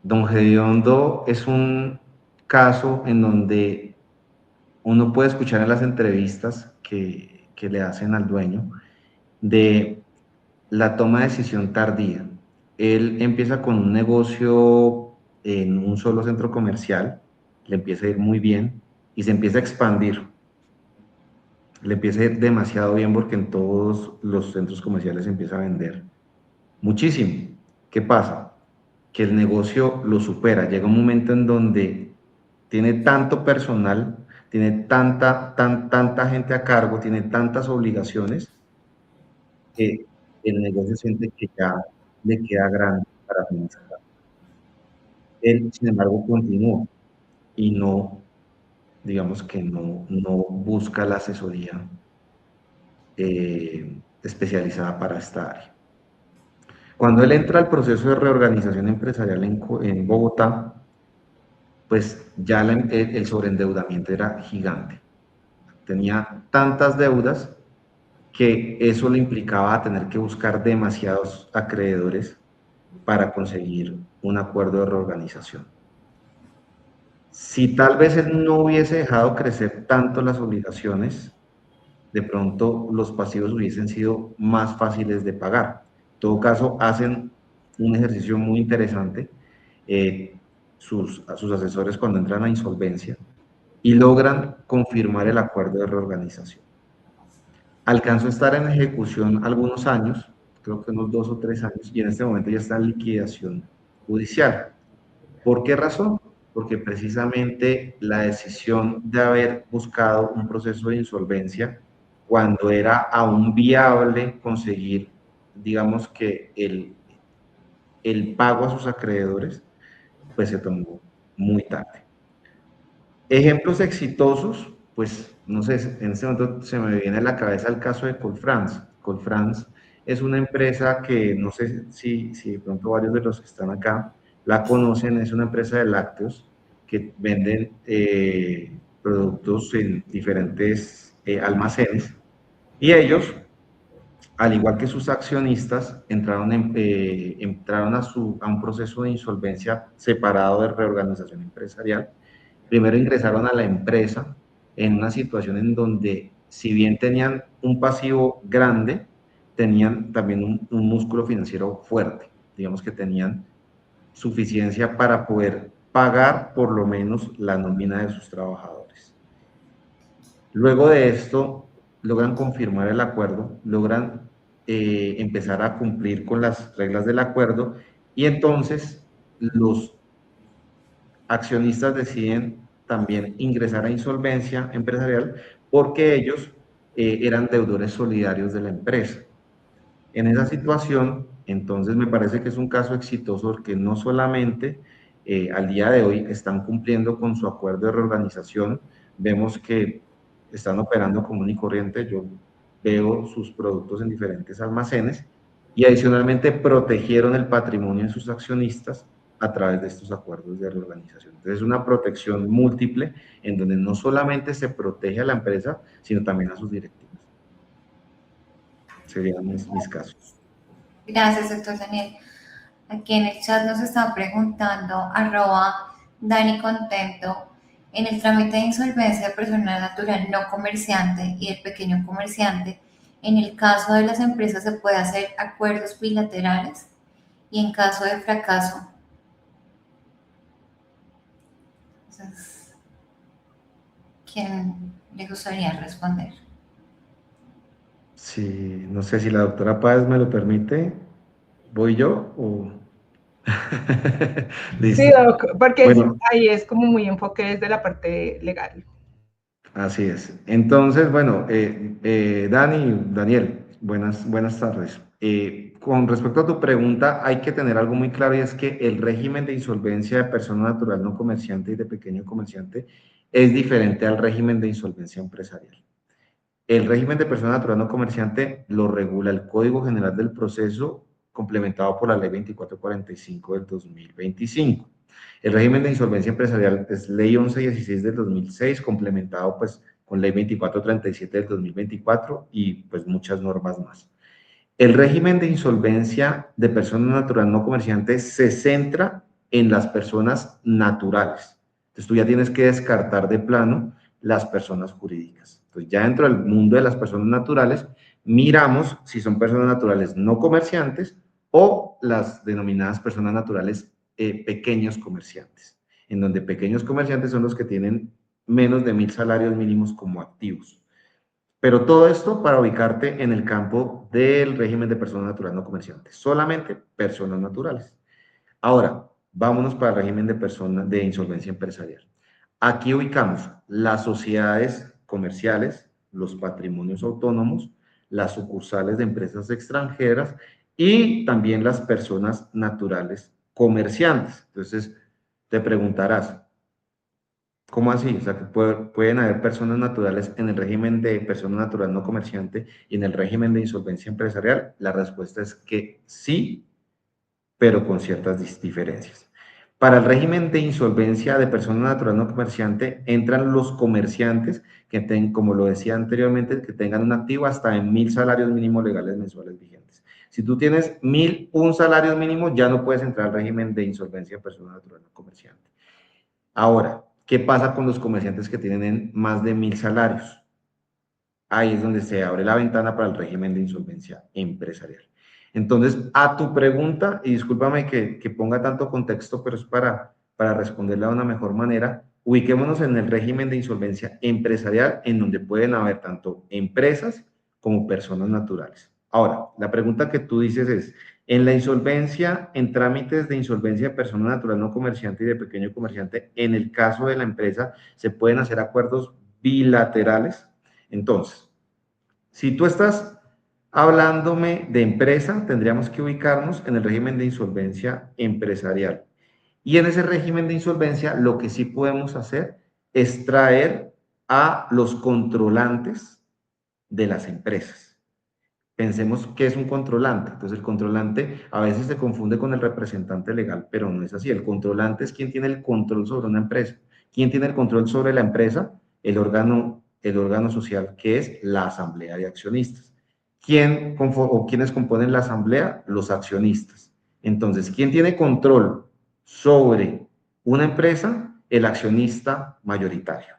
Don Gediondo es un caso en donde uno puede escuchar en las entrevistas que le hacen al dueño de la toma de decisión tardía. Él empieza con un negocio en un solo centro comercial, le empieza a ir muy bien y se empieza a expandir. Le empieza a ir demasiado bien porque en todos los centros comerciales se empieza a vender muchísimo. ¿Qué pasa? Que el negocio lo supera. Llega un momento en donde tiene tanto personal, tiene tanta gente a cargo, tiene tantas obligaciones que el negocio siente que ya le queda grande para administrar. Él, sin embargo, continúa y no, digamos que no busca la asesoría especializada para esta área. Cuando él entra al proceso de reorganización empresarial en Bogotá, pues ya el sobreendeudamiento era gigante. Tenía tantas deudas que eso le implicaba tener que buscar demasiados acreedores para conseguir un acuerdo de reorganización. Si tal vez él no hubiese dejado crecer tanto las obligaciones, de pronto los pasivos hubiesen sido más fáciles de pagar. En todo caso, hacen un ejercicio muy interesante sus asesores cuando entran a insolvencia y logran confirmar el acuerdo de reorganización. Alcanzó a estar en ejecución algunos años, creo que unos 2 o 3 años, y en este momento ya está en liquidación judicial. ¿Por qué razón? Porque precisamente la decisión de haber buscado un proceso de insolvencia cuando era aún viable conseguir, digamos que el pago a sus acreedores, pues se tomó muy tarde. Ejemplos exitosos, pues no sé, en este momento se me viene a la cabeza el caso de Colfrance. Colfrance es una empresa que no sé si de pronto varios de los que están acá la conocen, es una empresa de lácteos que venden productos en diferentes almacenes y ellos, al igual que sus accionistas, entraron a un proceso de insolvencia separado de reorganización empresarial. Primero ingresaron a la empresa en una situación en donde, si bien tenían un pasivo grande, tenían también un músculo financiero fuerte. Digamos que tenían suficiencia para poder pagar por lo menos la nómina de sus trabajadores. Luego de esto, logran confirmar el acuerdo, logran empezar a cumplir con las reglas del acuerdo y entonces los accionistas deciden también ingresar a insolvencia empresarial porque ellos eran deudores solidarios de la empresa. En esa situación, entonces me parece que es un caso exitoso porque no solamente al día de hoy están cumpliendo con su acuerdo de reorganización, vemos que están operando común y corriente, yo veo sus productos en diferentes almacenes y adicionalmente protegieron el patrimonio de sus accionistas a través de estos acuerdos de reorganización. Entonces es una protección múltiple en donde no solamente se protege a la empresa, sino también a sus directivos. Serían mis casos. Gracias, doctor Daniel. Aquí en el chat nos están preguntando, @Dani Contento, en el trámite de insolvencia de persona natural no comerciante y del pequeño comerciante, en el caso de las empresas se puede hacer acuerdos bilaterales y en caso de fracaso. Entonces, ¿quién le gustaría responder? Sí, no sé si la doctora Páez me lo permite. ¿Voy yo o...? Sí, Listo. porque Bueno, ahí es como muy enfoque desde la parte legal. así es. Entonces, bueno, Daniel, buenas tardes. Con respecto a tu pregunta, hay que tener algo muy claro y es que el régimen de insolvencia de persona natural no comerciante y de pequeño comerciante es diferente al régimen de insolvencia empresarial. El régimen de persona natural no comerciante lo regula el Código General del Proceso, complementado por la Ley 2445 del 2025. El régimen de insolvencia empresarial es Ley 1116 del 2006, complementado pues con Ley 2437 del 2024 y pues muchas normas más. El régimen de insolvencia de persona natural no comerciante se centra en las personas naturales. Entonces tú ya tienes que descartar de plano las personas jurídicas. Entonces ya dentro del mundo de las personas naturales, miramos si son personas naturales no comerciantes o las denominadas personas naturales pequeños comerciantes, en donde pequeños comerciantes son los que tienen menos de 1.000 salarios mínimos como activos. Pero todo esto para ubicarte en el campo del régimen de persona natural no comerciante, solamente personas naturales. Ahora, vámonos para el régimen de persona de insolvencia empresarial. Aquí ubicamos las sociedades comerciales, los patrimonios autónomos, las sucursales de empresas extranjeras y también las personas naturales comerciantes. Entonces, te preguntarás, ¿cómo así? O sea, que pueden haber personas naturales en el régimen de persona natural no comerciante y en el régimen de insolvencia empresarial. La respuesta es que sí, pero con ciertas diferencias. Para el régimen de insolvencia de persona natural no comerciante entran los comerciantes que tengan, como lo decía anteriormente, que tengan un activo hasta en 1.000 salarios mínimos legales mensuales vigentes. Si tú tienes 1.001 salarios mínimos, ya no puedes entrar al régimen de insolvencia de persona natural no comerciante. Ahora, ¿qué pasa con los comerciantes que tienen más de 1.000 salarios? Ahí es donde se abre la ventana para el régimen de insolvencia empresarial. Entonces, a tu pregunta, y discúlpame que ponga tanto contexto, pero es para responderla de una mejor manera, ubiquémonos en el régimen de insolvencia empresarial, en donde pueden haber tanto empresas como personas naturales. Ahora, la pregunta que tú dices es, en la insolvencia, en trámites de insolvencia de persona natural no comerciante y de pequeño comerciante, en el caso de la empresa, se pueden hacer acuerdos bilaterales. Entonces, si tú estás hablándome de empresa, tendríamos que ubicarnos en el régimen de insolvencia empresarial. Y en ese régimen de insolvencia, lo que sí podemos hacer es traer a los controlantes de las empresas. Pensemos qué es un controlante. Entonces, el controlante a veces se confunde con el representante legal, pero no es así. El controlante es quien tiene el control sobre una empresa. ¿Quién tiene el control sobre la empresa? El órgano social, que es la asamblea de accionistas. ¿Quiénes componen la asamblea? Los accionistas. Entonces, ¿quién tiene control sobre una empresa? El accionista mayoritario.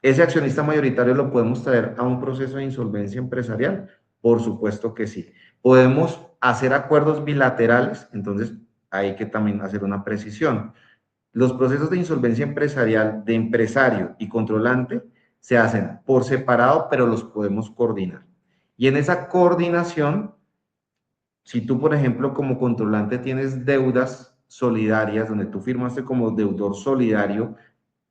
¿Ese accionista mayoritario lo podemos traer a un proceso de insolvencia empresarial? Por supuesto que sí. ¿Podemos hacer acuerdos bilaterales? Entonces, hay que también hacer una precisión. Los procesos de insolvencia empresarial de empresario y controlante se hacen por separado, pero los podemos coordinar. Y en esa coordinación, si tú, por ejemplo, como controlante tienes deudas solidarias, donde tú firmaste como deudor solidario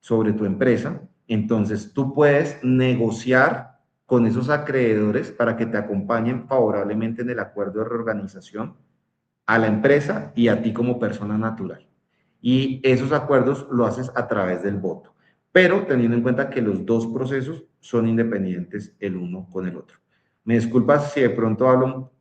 sobre tu empresa, entonces tú puedes negociar con esos acreedores para que te acompañen favorablemente en el acuerdo de reorganización a la empresa y a ti como persona natural. Y esos acuerdos lo haces a través del voto, pero teniendo en cuenta que los dos procesos son independientes el uno con el otro. Me disculpas si de pronto hablo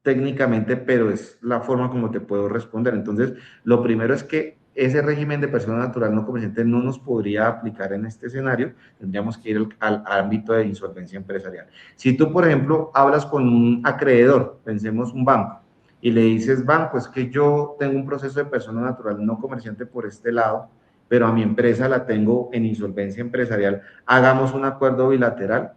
técnicamente, pero es la forma como te puedo responder. Entonces, lo primero es que ese régimen de persona natural no comerciante no nos podría aplicar en este escenario, tendríamos que ir al ámbito de insolvencia empresarial. Si tú, por ejemplo, hablas con un acreedor, pensemos un banco, y le dices, banco, es que yo tengo un proceso de persona natural no comerciante por este lado, pero a mi empresa la tengo en insolvencia empresarial, hagamos un acuerdo bilateral.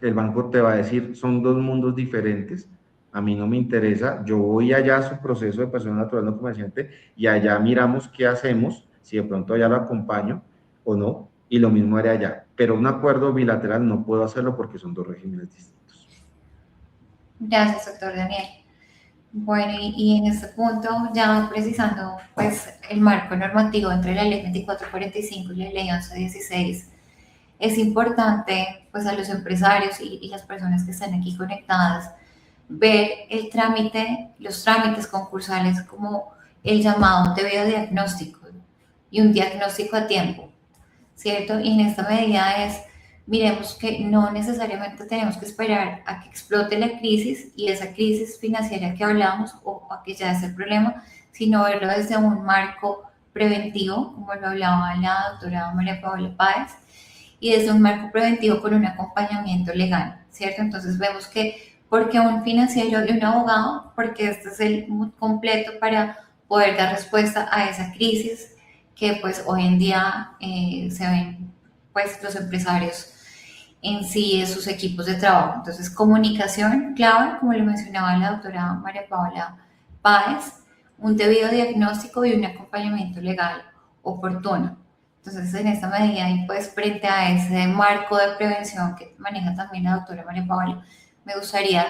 El banco te va a decir, son dos mundos diferentes, a mí no me interesa, yo voy allá a su proceso de persona natural no comerciante y allá miramos qué hacemos, si de pronto allá lo acompaño o no, y lo mismo haré allá. Pero un acuerdo bilateral no puedo hacerlo porque son dos regímenes distintos. Gracias, doctor Daniel. Bueno, y en este punto, ya precisando pues el marco normativo entre la ley 2445 y la ley 1116, es importante pues a los empresarios y las personas que están aquí conectadas ver el trámite, los trámites concursales como el llamado debido diagnóstico y un diagnóstico a tiempo, ¿cierto? Y en esta medida es, miremos que no necesariamente tenemos que esperar a que explote la crisis y esa crisis financiera que hablamos o a que ya es el problema, sino verlo desde un marco preventivo, como lo hablaba la doctora María Paula Páez, y desde un marco preventivo con un acompañamiento legal, ¿cierto? Entonces vemos que, porque un financiero y un abogado, porque este es el completo para poder dar respuesta a esa crisis que pues hoy en día se ven pues los empresarios en sí de sus equipos de trabajo. Entonces, comunicación clave, como lo mencionaba la doctora María Paula Páez, un debido diagnóstico y un acompañamiento legal oportuno. Entonces, en esta medida, y pues frente a ese marco de prevención que maneja también la doctora María Paula, me gustaría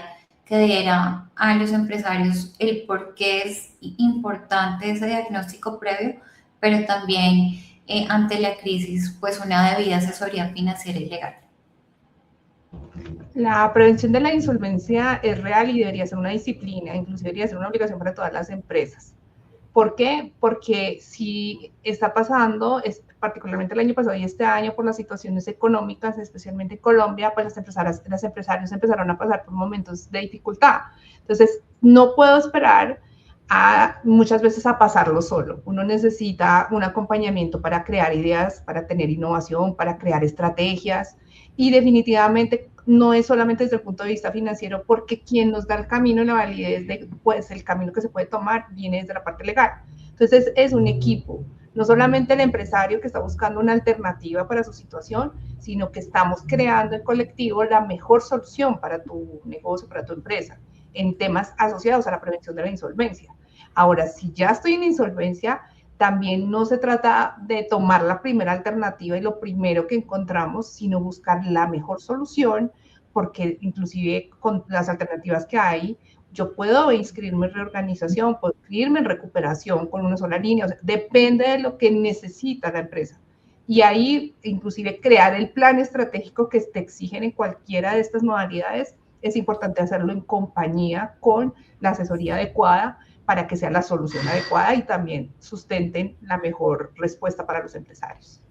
que diera a los empresarios el por qué es importante ese diagnóstico previo, pero también ante la crisis, pues una debida asesoría financiera y legal. La prevención de la insolvencia es real y debería ser una disciplina, inclusive debería ser una obligación para todas las empresas. ¿Por qué? Porque si está pasando, particularmente el año pasado y este año, por las situaciones económicas, especialmente en Colombia, pues las empresarios empezaron a pasar por momentos de dificultad. Entonces, no puedo esperar muchas veces a pasarlo solo. Uno necesita un acompañamiento para crear ideas, para tener innovación, para crear estrategias, y definitivamente no es solamente desde el punto de vista financiero, porque quien nos da el camino y la validez de pues, el camino que se puede tomar viene desde la parte legal. Entonces es un equipo, no solamente el empresario que está buscando una alternativa para su situación, sino que estamos creando en colectivo la mejor solución para tu negocio, para tu empresa, en temas asociados a la prevención de la insolvencia. Ahora, si ya estoy en insolvencia, también no se trata de tomar la primera alternativa y lo primero que encontramos, sino buscar la mejor solución, porque inclusive con las alternativas que hay, yo puedo inscribirme en reorganización, puedo inscribirme en recuperación con una sola línea, o sea, depende de lo que necesita la empresa. Y ahí, inclusive, crear el plan estratégico que te exigen en cualquiera de estas modalidades, es importante hacerlo en compañía con la asesoría adecuada, para que sea la solución adecuada y también sustenten la mejor respuesta para los empresarios.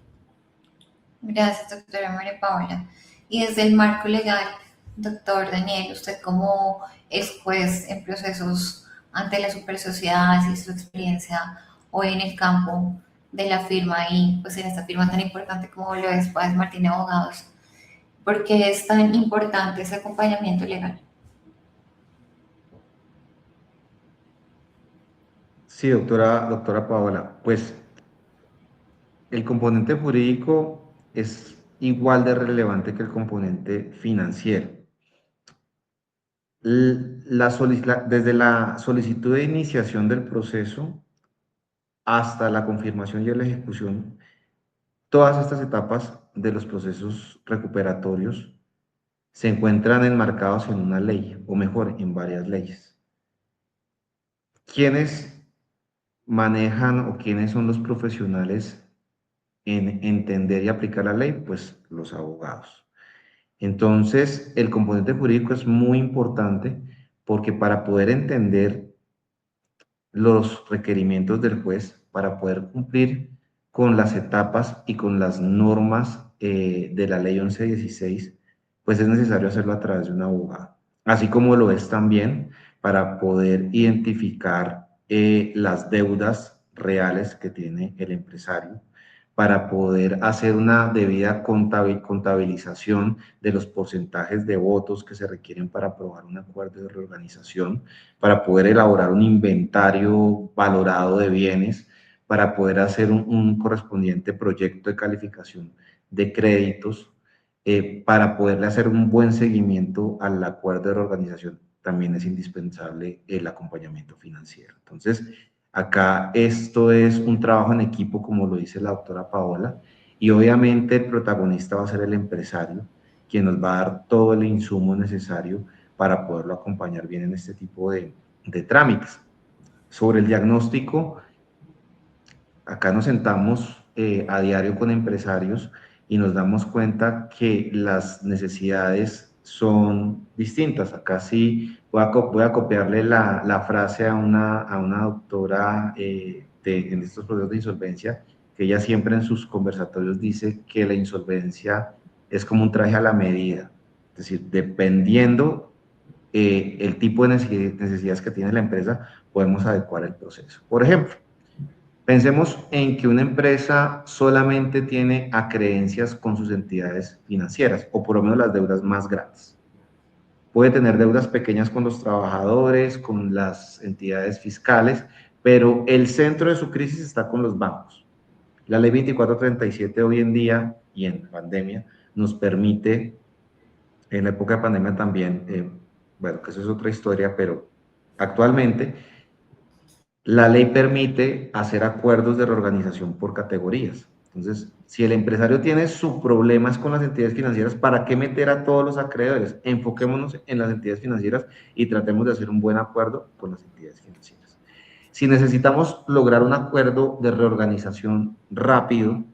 Gracias, doctora María Paula. Y desde el marco legal, doctor Daniel, usted como es juez en procesos ante las supersociedades y su experiencia hoy en el campo de la firma y pues en esta firma tan importante como lo es Páez Martín Abogados, ¿por qué es tan importante ese acompañamiento legal? Sí, doctora Paola, pues el componente jurídico es igual de relevante que el componente financiero. Desde la solicitud de iniciación del proceso hasta la confirmación y la ejecución, todas estas etapas de los procesos recuperatorios se encuentran enmarcados en una ley, o mejor, en varias leyes. ¿Quiénes manejan o quiénes son los profesionales en entender y aplicar la ley? Pues los abogados. Entonces, el componente jurídico es muy importante porque para poder entender los requerimientos del juez, para poder cumplir con las etapas y con las normas de la ley 1116, pues es necesario hacerlo a través de un abogado. Así como lo es también para poder identificar las deudas reales que tiene el empresario, para poder hacer una debida contabilización de los porcentajes de votos que se requieren para aprobar un acuerdo de reorganización, para poder elaborar un inventario valorado de bienes, para poder hacer un correspondiente proyecto de calificación de créditos, para poderle hacer un buen seguimiento al acuerdo de reorganización. También es indispensable el acompañamiento financiero. Entonces, Acá esto es un trabajo en equipo, como lo dice la doctora Paola, y obviamente el protagonista va a ser el empresario, quien nos va a dar todo el insumo necesario para poderlo acompañar bien en este tipo de trámites. Sobre el diagnóstico, acá nos sentamos a diario con empresarios y nos damos cuenta que las necesidades son distintas. Acá sí voy a copiarle la frase a una doctora en estos procesos de insolvencia, que ella siempre en sus conversatorios dice que la insolvencia es como un traje a la medida. Es decir, dependiendo el tipo de necesidades que tiene la empresa, podemos adecuar el proceso. Por ejemplo, pensemos en que una empresa solamente tiene acreencias con sus entidades financieras, o por lo menos las deudas más grandes. Puede tener deudas pequeñas con los trabajadores, con las entidades fiscales, pero el centro de su crisis está con los bancos. La ley 2437 hoy en día, y en pandemia, nos permite, en la época de pandemia también, bueno, que eso es otra historia, pero actualmente la ley permite hacer acuerdos de reorganización por categorías. Entonces, si el empresario tiene sus problemas con las entidades financieras, ¿para qué meter a todos los acreedores? Enfoquémonos en las entidades financieras y tratemos de hacer un buen acuerdo con las entidades financieras. Si necesitamos lograr un acuerdo de reorganización rápido,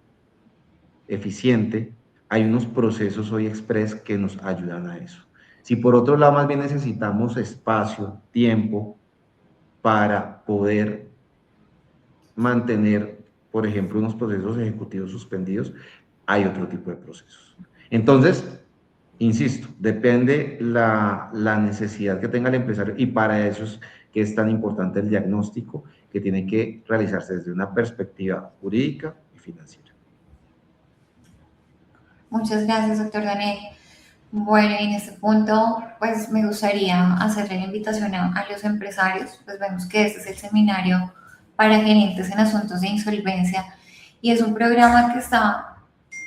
eficiente, hay unos procesos hoy express que nos ayudan a eso. Si por otro lado más bien necesitamos espacio, tiempo, para poder mantener, por ejemplo, unos procesos ejecutivos suspendidos, hay otro tipo de procesos. Entonces, insisto, depende la necesidad que tenga el empresario y para eso es que es tan importante el diagnóstico que tiene que realizarse desde una perspectiva jurídica y financiera. Muchas gracias, doctor Daniel. Bueno, en este punto, pues me gustaría hacerle la invitación a los empresarios. Pues vemos que este es el seminario para gerentes en asuntos de insolvencia y es un programa que está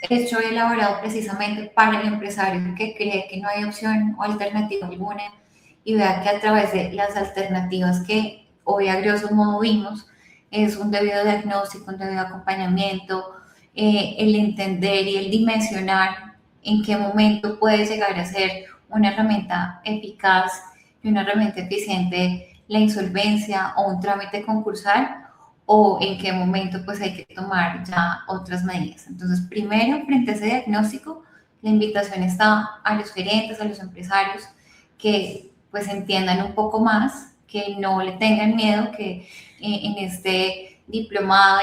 hecho y elaborado precisamente para el empresario que cree que no hay opción o alternativa alguna y vea que a través de las alternativas que hoy a grosso modo vimos, es un debido diagnóstico, un debido acompañamiento, el entender y el dimensionar en qué momento puede llegar a ser una herramienta eficaz y una herramienta eficiente la insolvencia o un trámite concursal o en qué momento pues hay que tomar ya otras medidas. Entonces, primero, frente a ese diagnóstico, la invitación está a los gerentes, a los empresarios que pues entiendan un poco más, que no le tengan miedo, que en este diplomado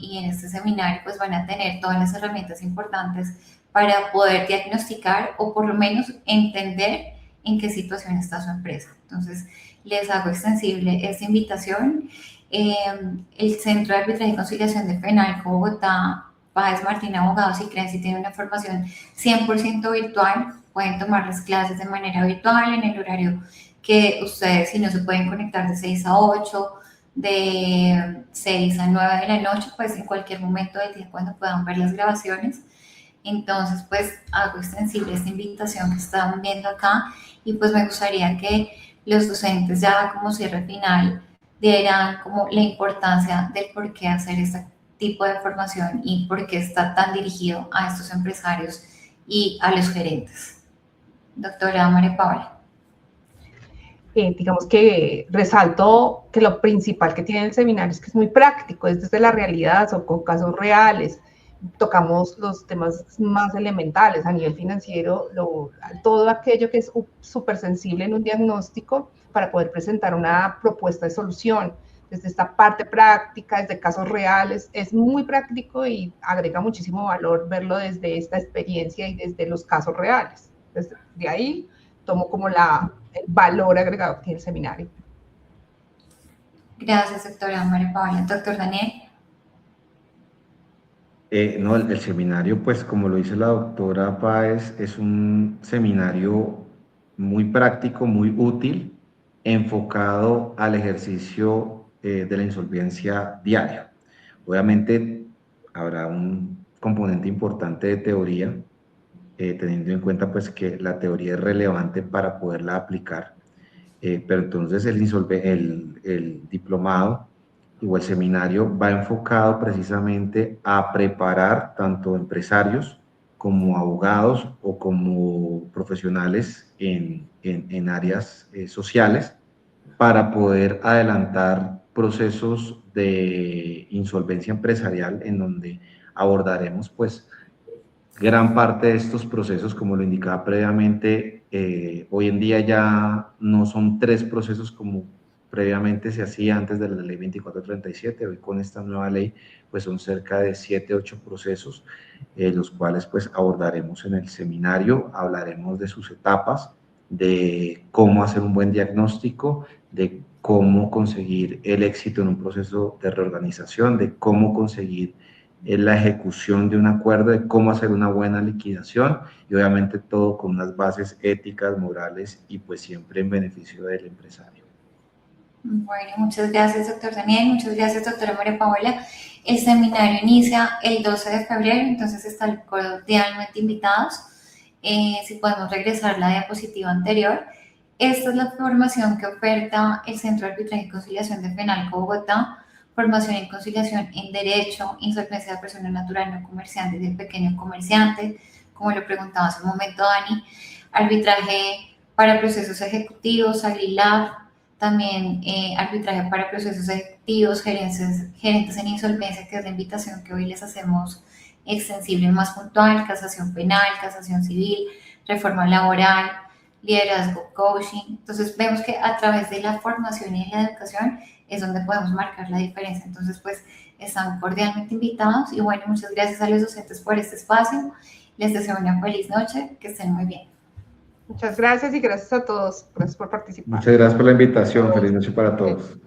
y en este seminario pues van a tener todas las herramientas importantes para poder diagnosticar o por lo menos entender en qué situación está su empresa. Entonces, les hago extensible esta invitación. El Centro de Arbitraje y Conciliación de FENALCO Bogotá, Páez Martín Abogados y Crency tiene una formación 100% virtual. Pueden tomar las clases de manera virtual en el horario que ustedes, si no se pueden conectar de 6 a 8, de 6 a 9 de la noche, pues en cualquier momento del día cuando puedan ver las grabaciones. Entonces, pues hago extensible esta invitación que están viendo acá y pues me gustaría que los docentes ya como cierre final dieran como la importancia del por qué hacer este tipo de formación y por qué está tan dirigido a estos empresarios y a los gerentes. Doctora María Paula. Digamos que resalto que lo principal que tiene el seminario es que es muy práctico, es desde la realidad, son con casos reales, tocamos los temas más elementales a nivel financiero, todo aquello que es súper sensible en un diagnóstico para poder presentar una propuesta de solución. Desde esta parte práctica, desde casos reales, es muy práctico y agrega muchísimo valor verlo desde esta experiencia y desde los casos reales. Entonces, de ahí tomo como el valor agregado que tiene el seminario. Gracias, doctora María Paula. Doctor Daniel. No, el seminario, pues como lo dice la doctora Páez, es un seminario muy práctico, muy útil, enfocado al ejercicio de la insolvencia diaria. Obviamente habrá un componente importante de teoría, teniendo en cuenta pues que la teoría es relevante para poderla aplicar, pero entonces el diplomado o el seminario va enfocado precisamente a preparar tanto empresarios como abogados o como profesionales en áreas sociales para poder adelantar procesos de insolvencia empresarial en donde abordaremos pues gran parte de estos procesos, como lo indicaba previamente. Hoy en día ya no son 3 procesos como previamente se hacía antes de la ley 2437. Hoy con esta nueva ley pues son cerca de 7, 8 procesos, los cuales pues abordaremos en el seminario. Hablaremos de sus etapas, de cómo hacer un buen diagnóstico, de cómo conseguir el éxito en un proceso de reorganización, de cómo conseguir la ejecución de un acuerdo, de cómo hacer una buena liquidación, y obviamente todo con unas bases éticas, morales y pues siempre en beneficio del empresario. Bueno, muchas gracias, doctor Daniel. Muchas gracias, doctora María Paola. El seminario inicia el 12 de febrero, entonces están cordialmente invitados. Si podemos regresar la diapositiva anterior. Esta es la formación que oferta el Centro de Arbitraje y Conciliación de FENALCO Bogotá. Formación en conciliación en Derecho, insolvencia de persona natural no comerciante y de pequeño comerciante, como lo preguntaba hace un momento Dani. Arbitraje para procesos ejecutivos, AGRILAB. También arbitraje para procesos ejecutivos, gerentes en insolvencia, que es la invitación que hoy les hacemos extensible y más puntual, casación penal, casación civil, reforma laboral, liderazgo, coaching. Entonces vemos que a través de la formación y de la educación es donde podemos marcar la diferencia. Entonces pues están cordialmente invitados y bueno, muchas gracias a los docentes por este espacio. Les deseo una feliz noche, que estén muy bien. Muchas gracias y gracias a todos. Gracias por participar. Muchas gracias por la invitación. Feliz noche para todos.